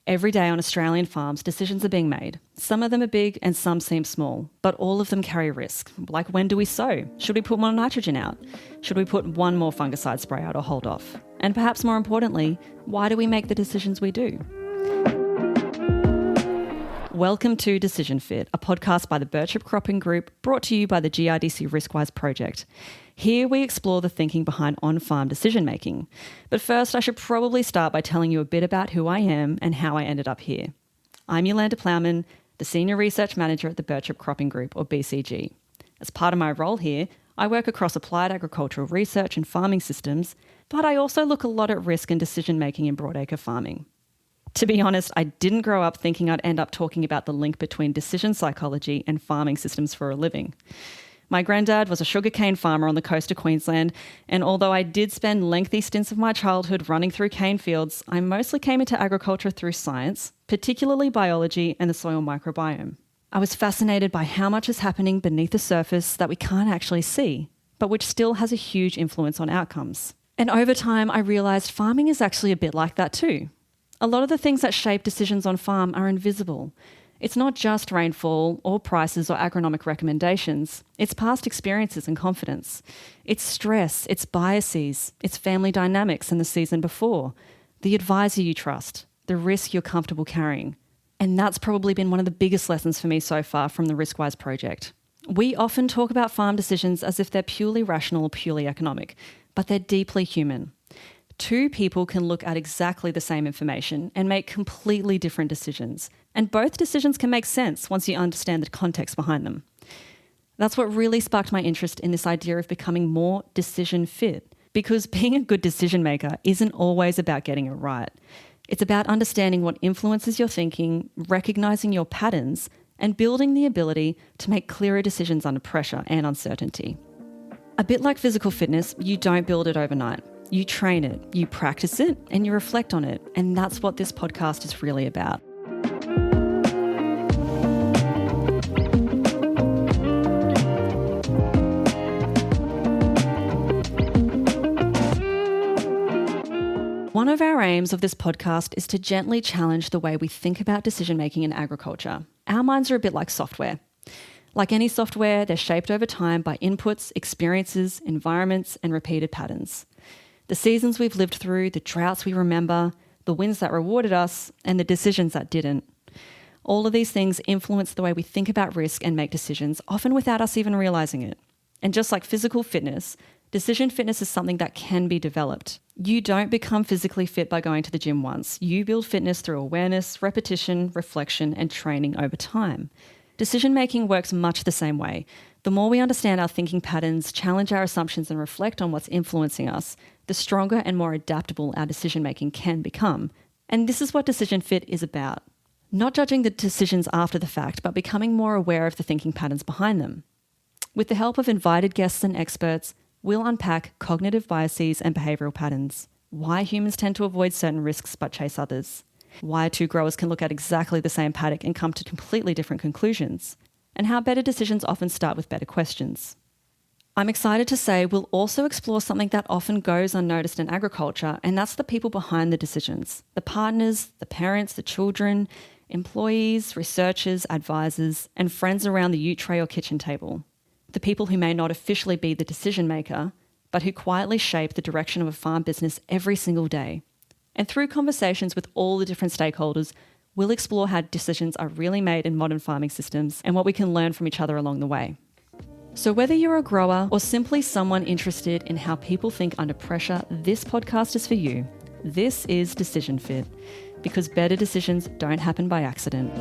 Every day on Australian farms, decisions are being made. Some of them are big and some seem small, but all of them carry risk. Like, when do we sow? Should we put more nitrogen out? Should we put one more fungicide spray out or hold off? And perhaps more importantly, why do we make the decisions we do? Welcome to Decision Fit, a podcast by the Birchip Cropping Group, brought to you by the GRDC Riskwise project. Here we explore the thinking behind on-farm decision-making. But first, I should probably start by telling you a bit about who I am and how I ended up here. I'm Yolanda Plowman, the Senior Research Manager at the Birchip Cropping Group, or BCG. As part of my role here, I work across applied agricultural research and farming systems, but I also look a lot at risk and decision-making in broadacre farming. To be honest, I didn't grow up thinking I'd end up talking about the link between decision psychology and farming systems for a living. My granddad was a sugarcane farmer on the coast of Queensland, and although I did spend lengthy stints of my childhood running through cane fields, I mostly came into agriculture through science, particularly biology and the soil microbiome. I was fascinated by how much is happening beneath the surface that we can't actually see, but which still has a huge influence on outcomes. And over time, I realised farming is actually a bit like that too. A lot of the things that shape decisions on farm are invisible. It's not just rainfall or prices or agronomic recommendations. It's past experiences and confidence. It's stress, it's biases, it's family dynamics and the season before, the advisor you trust, the risk you're comfortable carrying. And that's probably been one of the biggest lessons for me so far from the Riskwise project. We often talk about farm decisions as if they're purely rational or purely economic, but they're deeply human. Two people can look at exactly the same information and make completely different decisions. And both decisions can make sense once you understand the context behind them. That's what really sparked my interest in this idea of becoming more decision fit. Because being a good decision maker isn't always about getting it right. It's about understanding what influences your thinking, recognizing your patterns, and building the ability to make clearer decisions under pressure and uncertainty. A bit like physical fitness, you don't build it overnight. You train it, you practice it, and you reflect on it. And that's what this podcast is really about. One of our aims of this podcast is to gently challenge the way we think about decision-making in agriculture. Our minds are a bit like software. Like any software, they're shaped over time by inputs, experiences, environments, and repeated patterns. The seasons we've lived through, the droughts we remember, the winds that rewarded us, and the decisions that didn't. All of these things influence the way we think about risk and make decisions, often without us even realising it. And just like physical fitness, decision fitness is something that can be developed. You don't become physically fit by going to the gym once. You build fitness through awareness, repetition, reflection, and training over time. Decision-making works much the same way. The more we understand our thinking patterns, challenge our assumptions, and reflect on what's influencing us, the stronger and more adaptable our decision-making can become. And this is what Decision Fit is about. Not judging the decisions after the fact, but becoming more aware of the thinking patterns behind them. With the help of invited guests and experts, we'll unpack cognitive biases and behavioural patterns, why humans tend to avoid certain risks but chase others, why two growers can look at exactly the same paddock and come to completely different conclusions, and how better decisions often start with better questions. I'm excited to say we'll also explore something that often goes unnoticed in agriculture, and that's the people behind the decisions. The partners, the parents, the children, employees, researchers, advisors, and friends around the ute tray or kitchen table. The people who may not officially be the decision maker, but who quietly shape the direction of a farm business every single day. And through conversations with all the different stakeholders, we'll explore how decisions are really made in modern farming systems and what we can learn from each other along the way. So whether you're a grower or simply someone interested in how people think under pressure, this podcast is for you. This is Decision Fit, because better decisions don't happen by accident.